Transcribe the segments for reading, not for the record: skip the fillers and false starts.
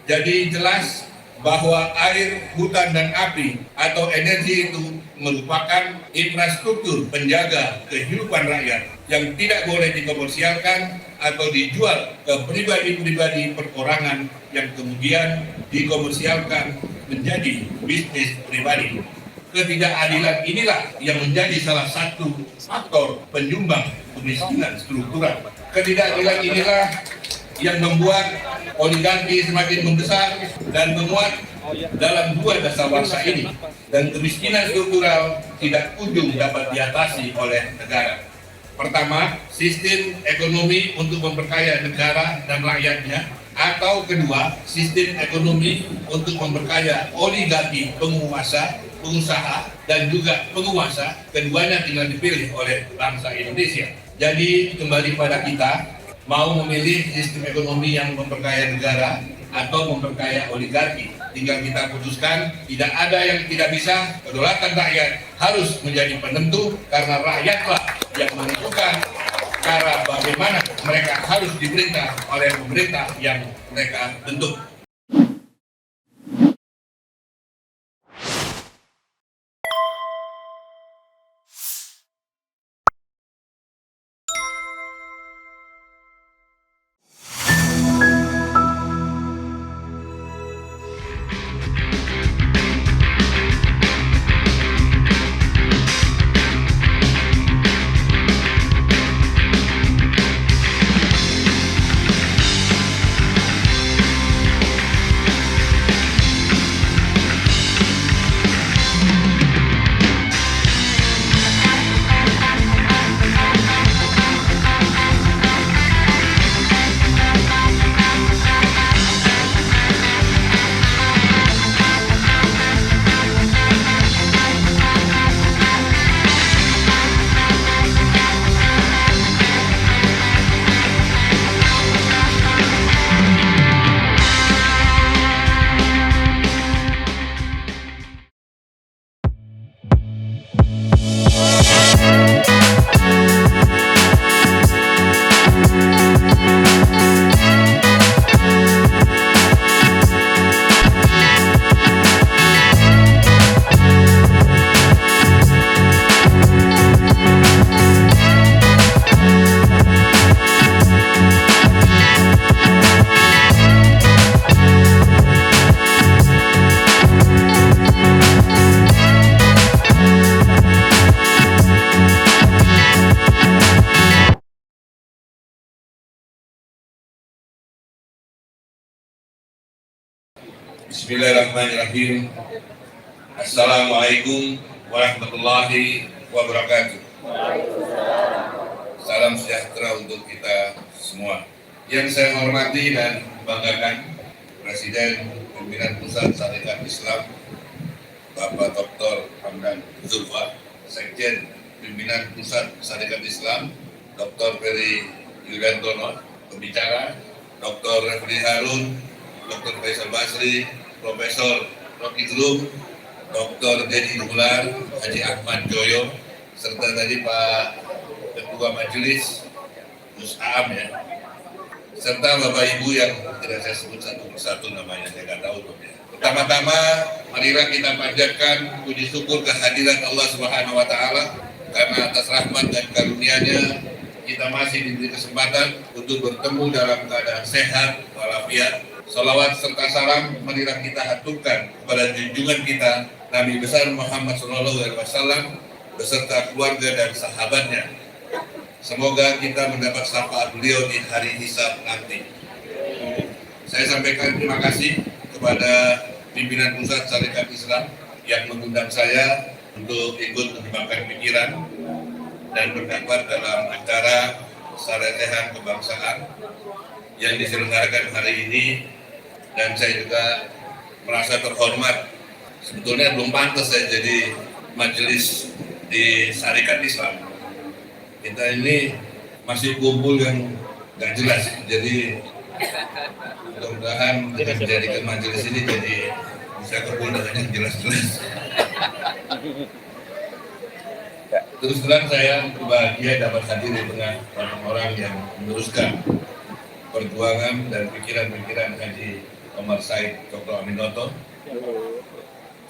Jadi jelas bahwa air, hutan, dan api atau energi itu merupakan infrastruktur penjaga kehidupan rakyat yang tidak boleh dikomersialkan atau dijual ke pribadi-pribadi perorangan yang kemudian dikomersialkan menjadi bisnis pribadi. Ketidakadilan inilah yang menjadi salah satu faktor penyumbang kemiskinan struktural. Ketidakadilan inilah yang membuat oligarki semakin membesar dan menguat dalam dua dasawarsa ini, dan kemiskinan struktural tidak kunjung dapat diatasi oleh negara. Pertama, sistem ekonomi untuk memperkaya negara dan rakyatnya, atau kedua, sistem ekonomi untuk memperkaya oligarki penguasa, pengusaha, dan juga penguasa. Keduanya tinggal dipilih oleh bangsa Indonesia. Jadi kembali pada kita, mau memilih sistem ekonomi yang memperkaya negara atau memperkaya oligarki. Tinggal kita putuskan, tidak ada yang tidak bisa. Kedaulatan rakyat harus menjadi penentu, karena rakyatlah yang menentukan cara bagaimana mereka harus diperintah oleh pemerintah yang mereka bentuk. Bismillahirrahmanirrahim. Assalamualaikum warahmatullahi wabarakatuh. Salam sejahtera untuk kita semua. Yang saya hormati dan banggakan Presiden Pimpinan Pusat Sarekat Islam Bapak Dr. Hamdan Zulfa, Sekjen Pimpinan Pusat Sarekat Islam Dr. Ferry Yuliantono, pembicara Dr. Refli Harun, Dr. Faisal Basri, Profesor Rocky Gerung, Dr. Dedi Nular, Haji Ahmad Joyo, serta tadi Pak Ketua Majelis Gus Aam ya, serta Bapak Ibu yang tidak saya sebut satu persatu namanya, saya nggak tahu ya. Pertama-tama, marilah kita panjatkan puji syukur kehadiran Allah Subhanahu Wa Taala, karena atas rahmat dan karunia-Nya kita masih diberi kesempatan untuk bertemu dalam keadaan sehat walafiat. Salawat serta salam marilah kita haturkan kepada junjungan kita Nabi besar Muhammad SAW beserta keluarga dan sahabatnya. Semoga kita mendapat syafaat beliau di hari hisab nanti. Saya sampaikan terima kasih kepada pimpinan Pusat Sarekat Islam yang mengundang saya untuk ikut menyumbangkan pikiran dan berdakwah dalam acara Saretehan Kebangsaan yang diselenggarakan hari ini, dan saya juga merasa terhormat. Sebetulnya belum pantas saya jadi majelis di Sarekat Islam. Kita ini masih kumpul yang nggak jelas, jadi mudah-mudahan dengan menjadikan majelis ini jadi bisa kumpul dengan yang jelas-jelas. Terus terang saya berbahagia dapat hadir di tengah orang-orang yang meneruskan perjuangan dan pikiran-pikiran Haji Omar Said Dr. Aminoto,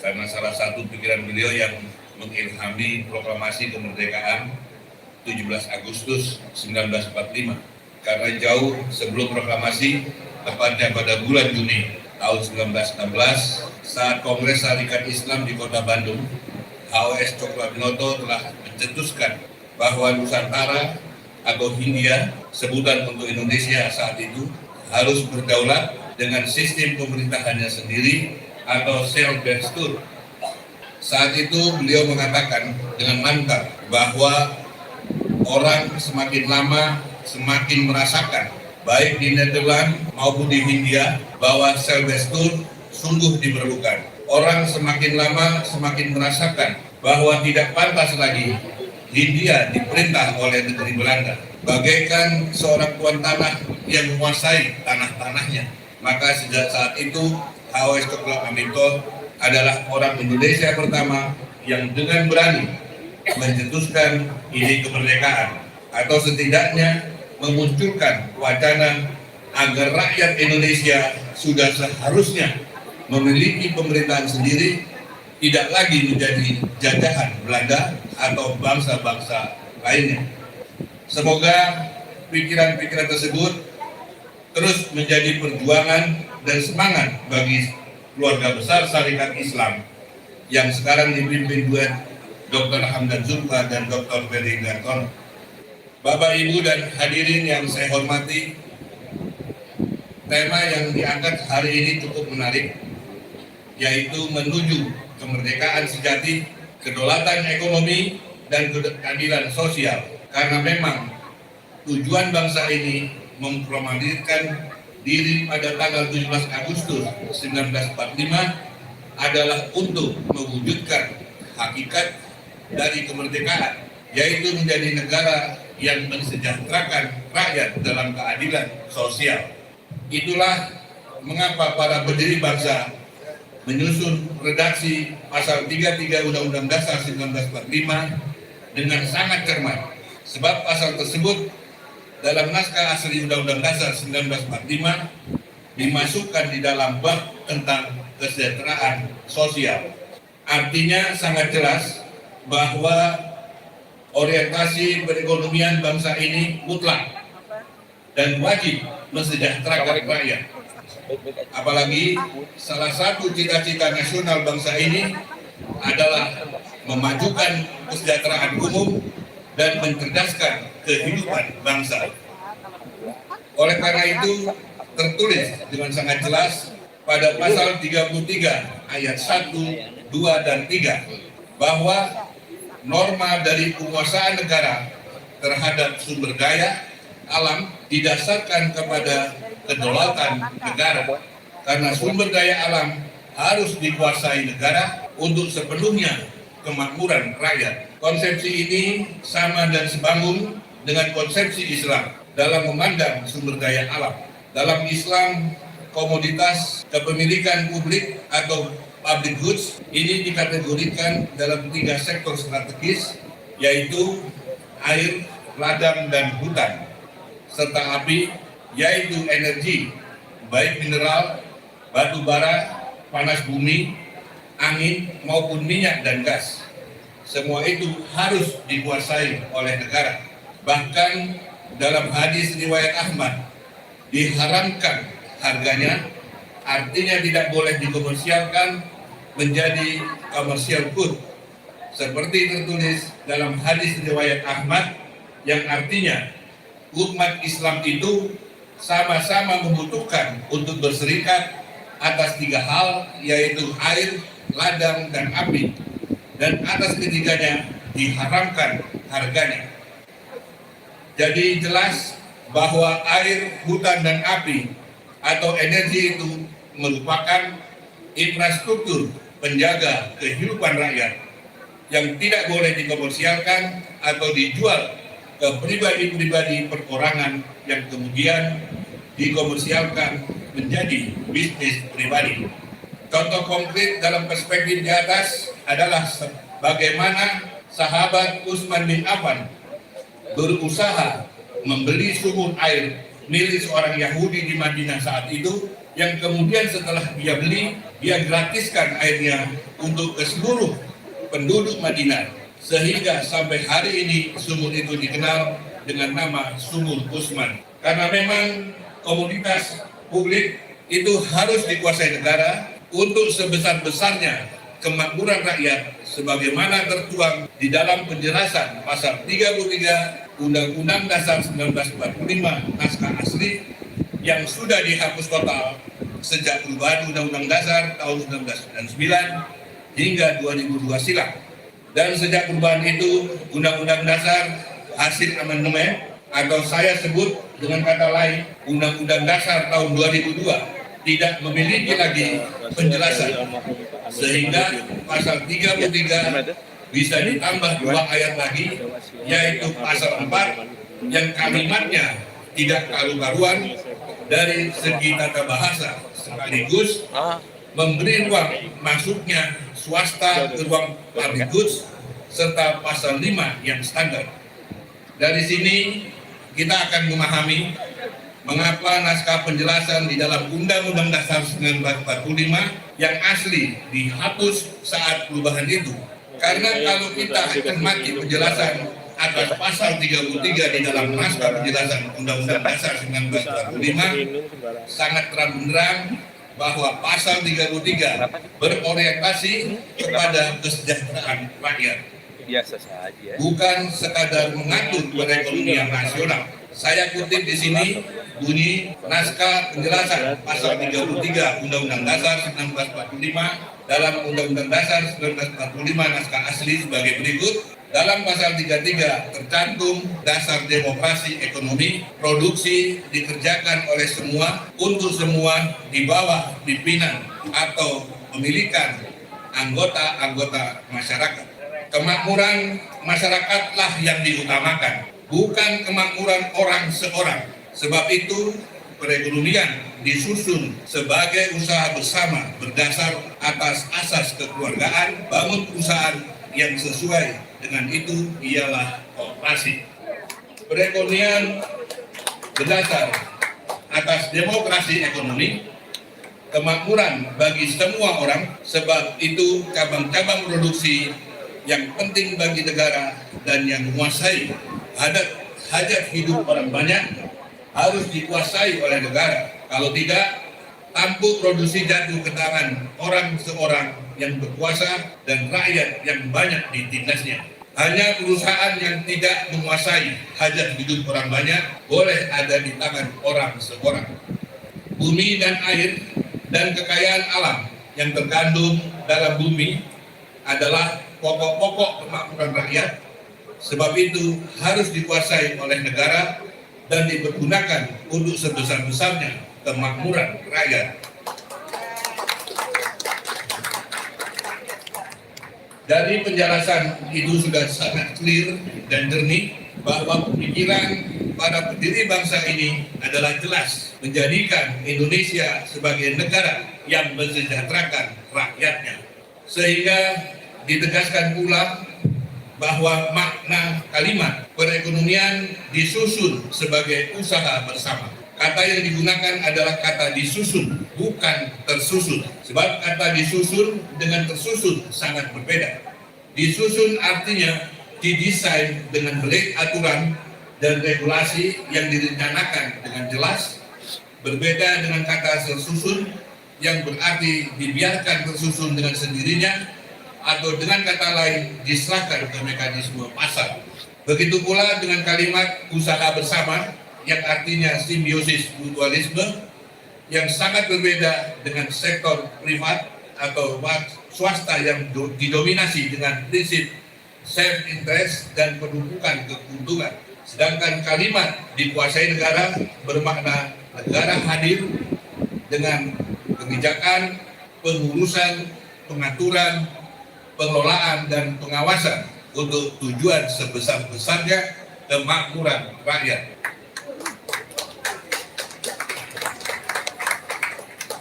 karena salah satu pikiran beliau yang mengilhami proklamasi kemerdekaan 17 Agustus 1945. Karena jauh sebelum proklamasi, tepatnya pada bulan Juni tahun 1916, saat Kongres Sarekat Islam di Kota Bandung, HOS Dr. Aminoto telah mencetuskan bahwa Nusantara atau Hindia, sebutan untuk Indonesia saat itu, harus berdaulat dengan sistem pemerintahannya sendiri atau self-destur. Saat itu beliau mengatakan dengan mantap bahwa orang semakin lama semakin merasakan, baik di Nederland maupun di Hindia, bahwa self-destur sungguh diperlukan. Orang semakin lama semakin merasakan bahwa tidak pantas lagi Hindia diperintah oleh negeri Belanda, bagaikan seorang tuan tanah yang menguasai tanah-tanahnya. Maka sejak saat itu HOS Dr. Aminoto adalah orang Indonesia pertama yang dengan berani mencetuskan ide kemerdekaan, atau setidaknya memunculkan wacana agar rakyat Indonesia sudah seharusnya memiliki pemerintahan sendiri, tidak lagi menjadi jajahan Belanda atau bangsa-bangsa lainnya. Semoga pikiran-pikiran tersebut terus menjadi perjuangan dan semangat bagi keluarga besar Sarekat Islam yang sekarang dipimpin duet Dr. Hamdan Zulfa dan Dr. Ferry Gartono. Bapak, Ibu, dan hadirin yang saya hormati, tema yang diangkat hari ini cukup menarik, yaitu menuju kemerdekaan sejati, kedaulatan ekonomi, dan keadilan sosial. Karena memang tujuan bangsa ini memproklamasikan diri pada tanggal 17 Agustus 1945 adalah untuk mewujudkan hakikat dari kemerdekaan, yaitu menjadi negara yang mensejahterakan rakyat dalam keadilan sosial. Itulah mengapa para pendiri bangsa menyusun redaksi pasal 33 Undang-Undang Dasar 1945 dengan sangat cermat, sebab pasal tersebut dalam naskah asli Undang-Undang Dasar 1945 dimasukkan di dalam bab tentang kesejahteraan sosial. Artinya sangat jelas bahwa orientasi perekonomian bangsa ini mutlak dan wajib mensejahterakan rakyat. Apalagi salah satu cita-cita nasional bangsa ini adalah memajukan kesejahteraan umum dan mencerdaskan kehidupan bangsa. Oleh karena itu, tertulis dengan sangat jelas pada pasal 33 ayat 1, 2, dan 3 bahwa norma dari penguasaan negara terhadap sumber daya alam didasarkan kepada kedaulatan negara, karena sumber daya alam harus dikuasai negara untuk sepenuhnya kemakmuran rakyat. Konsepsi ini sama dan sebangun dengan konsepsi Islam dalam memandang sumber daya alam. Dalam Islam, komoditas kepemilikan publik atau public goods ini dikategorikan dalam 3 sektor strategis, yaitu air, ladang, dan hutan, serta api, yaitu energi, baik mineral, batu bara, panas bumi, angin, maupun minyak dan gas. Semua itu harus dikuasai oleh negara. Bahkan dalam hadis riwayat Ahmad, diharamkan harganya, artinya tidak boleh dikomersialkan menjadi commercial good, seperti tertulis dalam hadis riwayat Ahmad, yang artinya umat Islam itu sama-sama membutuhkan untuk berserikat atas 3 hal, yaitu air, ladang, dan api, dan atas ketiganya diharamkan harganya. Jadi jelas bahwa air, hutan, dan api atau energi itu merupakan infrastruktur penjaga kehidupan rakyat yang tidak boleh dikomersialkan atau dijual ke pribadi-pribadi perorangan yang kemudian dikomersialkan menjadi bisnis pribadi. Contoh konkret dalam perspektif di atas adalah bagaimana sahabat Utsman bin Affan berusaha membeli sumur air milik seorang Yahudi di Madinah saat itu yang kemudian setelah dia beli, dia gratiskan airnya untuk ke seluruh penduduk Madinah. Sehingga sampai hari ini sumur itu dikenal dengan nama Sumur Usman. Karena memang komoditas publik itu harus dikuasai negara untuk sebesar-besarnya kemakmuran rakyat sebagaimana tertuang di dalam penjelasan pasal 33 Undang-Undang Dasar 1945 naskah asli yang sudah dihapus total sejak perubahan Undang-Undang Dasar tahun 1999 hingga 2002 silam. Dan sejak perubahan itu, Undang-Undang Dasar hasil amandemen atau saya sebut dengan kata lain Undang-Undang Dasar tahun 2002 tidak memiliki lagi penjelasan, sehingga pasal 33 bisa ditambah 2 ayat lagi, yaitu pasal 4 yang kalimatnya tidak karu-karuan dari segi tata bahasa, sekaligus memberi ruang masuknya swasta ke ruang public goods serta pasal 5 yang standar. Dari sini kita akan memahami mengapa naskah penjelasan di dalam Undang-Undang Dasar 1945 yang asli dihapus saat perubahan itu. Karena kalau kita cermati penjelasan atas pasal 33 di dalam naskah penjelasan Undang-Undang Dasar 1945 sangat terang-benderang bahwa pasal 33 berorientasi kepada kesejahteraan rakyat. Biasa saja. Bukan sekadar mengatur perekonomian nasional. Saya kutip di sini bunyi naskah penjelasan pasal 33 Undang-Undang Dasar 1945 dalam Undang-Undang Dasar 1945 naskah asli sebagai berikut. Dalam pasal 33 tercantum dasar demokrasi ekonomi, produksi dikerjakan oleh semua, untuk semua, di bawah pimpinan atau pemilikan anggota-anggota masyarakat. Kemakmuran masyarakatlah yang diutamakan, bukan kemakmuran orang seorang. Sebab itu perekonomian disusun sebagai usaha bersama berdasar atas asas kekeluargaan, bangun perusahaan yang sesuai dengan itu ialah koperasi. Perekonomian berdasar atas demokrasi ekonomi, kemakmuran bagi semua orang, sebab itu cabang-cabang produksi yang penting bagi negara dan yang menguasai hajat hidup orang banyak harus dikuasai oleh negara. Kalau tidak, tampuk produksi jatuh ke tangan orang seorang yang berkuasa dan rakyat yang banyak ditindasnya. Hanya perusahaan yang tidak menguasai hajat hidup orang banyak boleh ada di tangan orang seorang. Bumi dan air dan kekayaan alam yang terkandung dalam bumi adalah pokok-pokok kemakmuran rakyat. Sebab itu harus dikuasai oleh negara dan dipergunakan untuk sebesar-besarnya kemakmuran rakyat. Dari penjelasan itu sudah sangat clear dan jernih bahwa pemikiran para pendiri bangsa ini adalah jelas menjadikan Indonesia sebagai negara yang mensejahterakan rakyatnya. Sehingga ditegaskan pula bahwa makna kalimat perekonomian disusun sebagai usaha bersama. Kata yang digunakan adalah kata disusun, bukan tersusun. Sebab kata disusun dengan tersusun sangat berbeda. Disusun artinya didesain dengan baik aturan dan regulasi yang direncanakan dengan jelas. Berbeda dengan kata tersusun yang berarti dibiarkan tersusun dengan sendirinya, atau dengan kata lain diserahkan ke mekanisme pasar. Begitu pula dengan kalimat usaha bersama yang artinya simbiosis mutualisme yang sangat berbeda dengan sektor privat atau swasta yang didominasi dengan prinsip self interest dan penumpukan keuntungan. Sedangkan kalimat dikuasai negara bermakna negara hadir dengan kebijakan, pengurusan, pengaturan, pengelolaan dan pengawasan untuk tujuan sebesar-besarnya kemakmuran rakyat.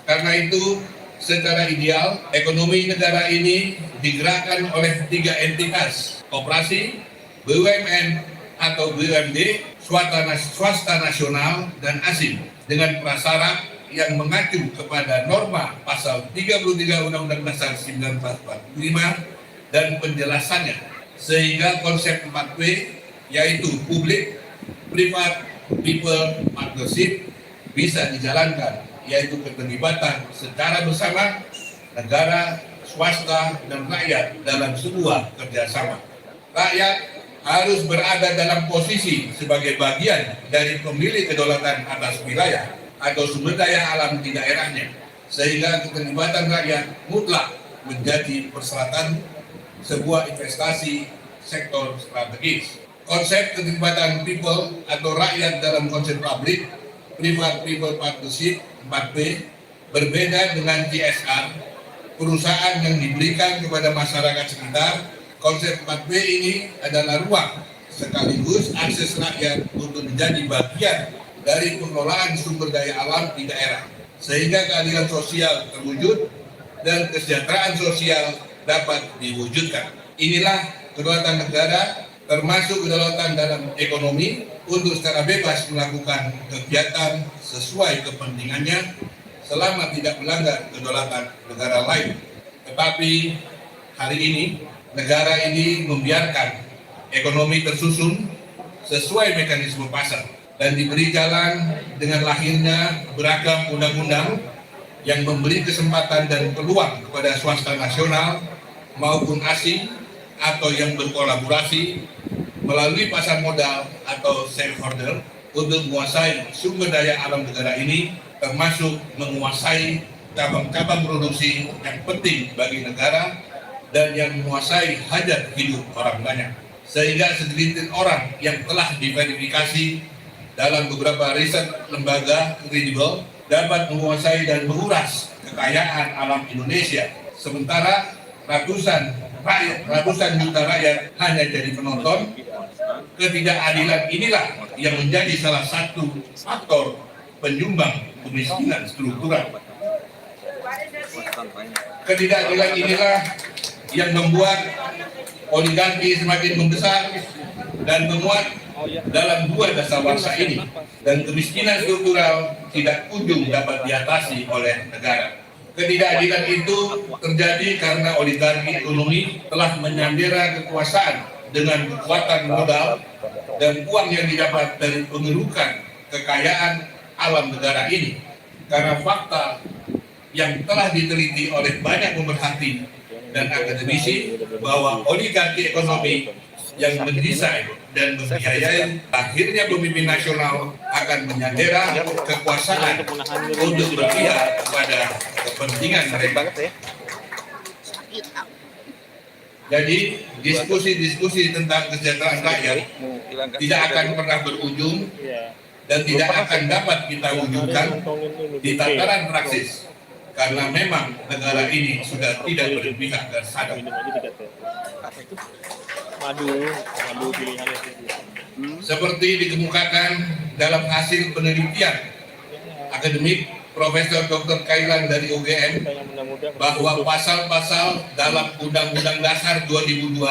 Karena itu, secara ideal, ekonomi negara ini digerakkan oleh 3 entitas, koperasi, BUMN atau BUMD, swasta nasional dan asing, dengan prasyarat yang mengacu kepada norma pasal 33 Undang-Undang Dasar 1945 dan penjelasannya, sehingga konsep 4P yaitu publik, privat, people, partnership bisa dijalankan, yaitu keterlibatan secara bersama negara, swasta, dan rakyat dalam sebuah kerjasama. Rakyat harus berada dalam posisi sebagai bagian dari pemilik kedaulatan atas wilayah atau sumber daya alam di daerahnya, sehingga keterlibatan rakyat mutlak menjadi persyaratan sebuah investasi sektor strategis. Konsep keterlibatan people atau rakyat dalam konsep publik, private people partnership 4P berbeda dengan CSR, perusahaan yang diberikan kepada masyarakat sekitar. Konsep 4P ini adalah ruang sekaligus akses rakyat untuk menjadi bagian dari pengelolaan sumber daya alam di daerah, sehingga keadilan sosial terwujud dan kesejahteraan sosial dapat diwujudkan. Inilah kedaulatan negara, termasuk kedaulatan dalam ekonomi, untuk secara bebas melakukan kegiatan sesuai kepentingannya selama tidak melanggar kedaulatan negara lain. Tetapi hari ini negara ini membiarkan ekonomi tersusun sesuai mekanisme pasar dan diberi jalan dengan lahirnya beragam undang-undang yang memberi kesempatan dan peluang kepada swasta nasional maupun asing atau yang berkolaborasi melalui pasar modal atau stakeholder untuk menguasai sumber daya alam negara ini, termasuk menguasai cabang-cabang produksi yang penting bagi negara dan yang menguasai hajat hidup orang banyak, sehingga segelintir orang yang telah diverifikasi dalam beberapa riset lembaga kredibel dapat menguasai dan menguras kekayaan alam Indonesia, sementara ratusan juta rakyat hanya jadi penonton. Ketidakadilan inilah yang menjadi salah satu faktor penyumbang kemiskinan struktural. Ketidakadilan inilah yang membuat oligarki semakin membesar dan menguat dalam dua dasawarsa ini, dan kemiskinan struktural tidak kunjung dapat diatasi oleh negara. Ketidakadilan itu terjadi karena oligarki ekonomi telah menyandera kekuasaan dengan kekuatan modal dan uang yang didapat dari pengerukan kekayaan alam negara ini. Karena fakta yang telah diteliti oleh banyak pemerhati dan akademisi bahwa oligarki ekonomi yang mendesain dan membiayai akhirnya pemimpin nasional akan menyandera kekuasaan untuk berpihak kepada kepentingan mereka. Jadi diskusi-diskusi tentang kesejahteraan rakyat tidak akan pernah berujung dan tidak akan dapat kita wujudkan di tataran praksis, karena memang negara ini sudah tidak berpihak dan sadar. Seperti dikemukakan dalam hasil penelitian akademik Profesor Dr. Kailan dari UGM, bahwa pasal-pasal dalam Undang-Undang Dasar 2002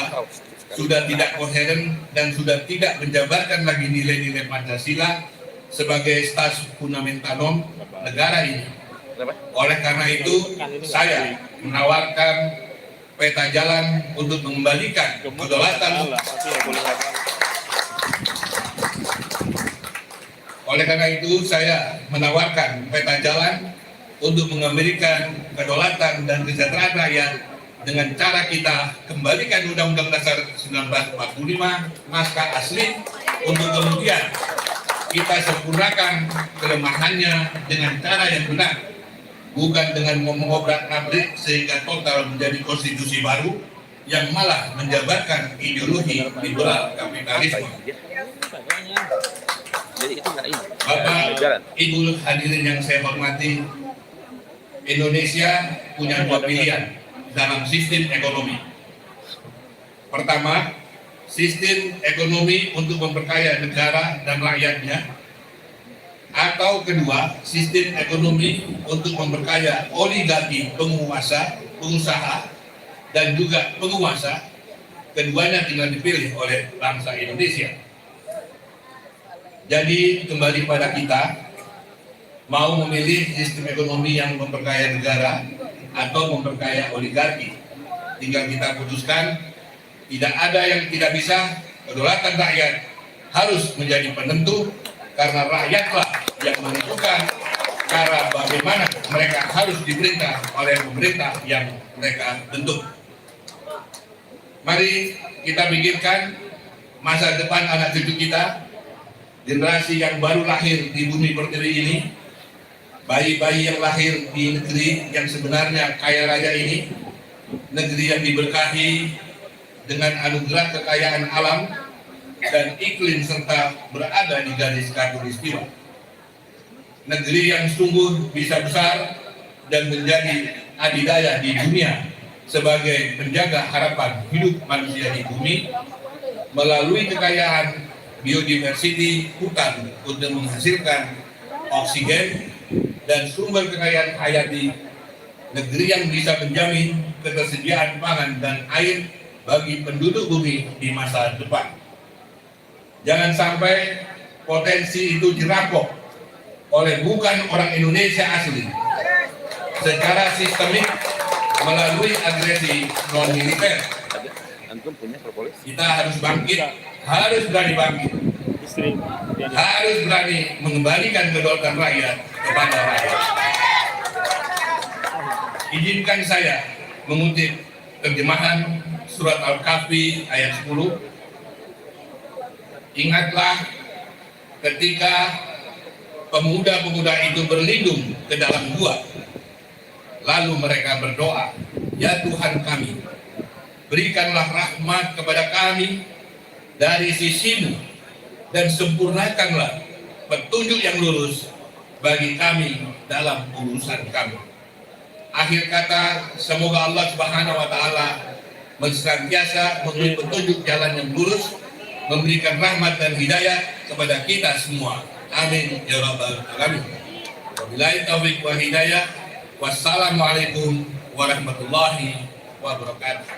sudah tidak koheren dan sudah tidak menjabarkan lagi nilai-nilai Pancasila sebagai stans fundamental negara ini. Oleh karena itu, saya menawarkan peta jalan untuk mengembalikan kedaulatan. Oleh karena itu, saya menawarkan peta jalan untuk mengembalikan kedaulatan dan kesejahteraan rakyat dengan cara kita kembalikan Undang-Undang Dasar 1945 naskah asli, untuk kemudian kita sempurnakan kelemahannya dengan cara yang benar, bukan dengan mengobrak-abrik sehingga total menjadi konstitusi baru yang malah menjabarkan ideologi liberal kapitalisme. Bapak, Ibu hadirin yang saya hormati, Indonesia punya dua pilihan dalam sistem ekonomi. Pertama, sistem ekonomi untuk memperkaya negara dan rakyatnya, atau kedua, sistem ekonomi untuk memperkaya oligarki penguasa, pengusaha, dan juga penguasa. Keduanya tinggal dipilih oleh bangsa Indonesia. Jadi kembali pada kita mau memilih sistem ekonomi yang memperkaya negara atau memperkaya oligarki. Tinggal kita putuskan, tidak ada yang tidak bisa, kedaulatan rakyat harus menjadi penentu, karena rakyatlah yang menentukan cara bagaimana mereka harus diperintah oleh pemerintah yang mereka bentuk. Mari kita pikirkan masa depan anak cucu kita, generasi yang baru lahir di bumi pertiwi ini, bayi-bayi yang lahir di negeri yang sebenarnya kaya raya ini, negeri yang diberkahi dengan anugerah kekayaan alam dan iklim serta berada di garis khatulistiwa. Negeri yang sungguh bisa besar dan menjadi adidaya di dunia sebagai penjaga harapan hidup manusia di bumi melalui kekayaan biodiversity hutan untuk menghasilkan oksigen dan sumber kekayaan hayati, negeri yang bisa menjamin ketersediaan pangan dan air bagi penduduk bumi di masa depan. Jangan sampai potensi itu dirampok oleh bukan orang Indonesia asli secara sistemik melalui agresi non-militer. Kita harus bangkit, harus berani bangkit, harus berani mengembalikan kedaulatan rakyat kepada rakyat. Izinkan saya mengutip terjemahan surat Al-Kahfi ayat 10. Ingatlah ketika pemuda-pemuda itu berlindung ke dalam gua, lalu mereka berdoa, "Ya Tuhan kami, berikanlah rahmat kepada kami dari sisi-Mu dan sempurnakanlah petunjuk yang lurus bagi kami dalam urusan kami." Akhir kata, semoga Allah Subhanahu wa Ta'ala senantiasa memberi petunjuk jalan yang lurus, memberikan rahmat dan hidayah kepada kita semua. Amin ya rabbal alamin. Wabillahi taufiq wa hidayah. Wassalamualaikum warahmatullahi wabarakatuh.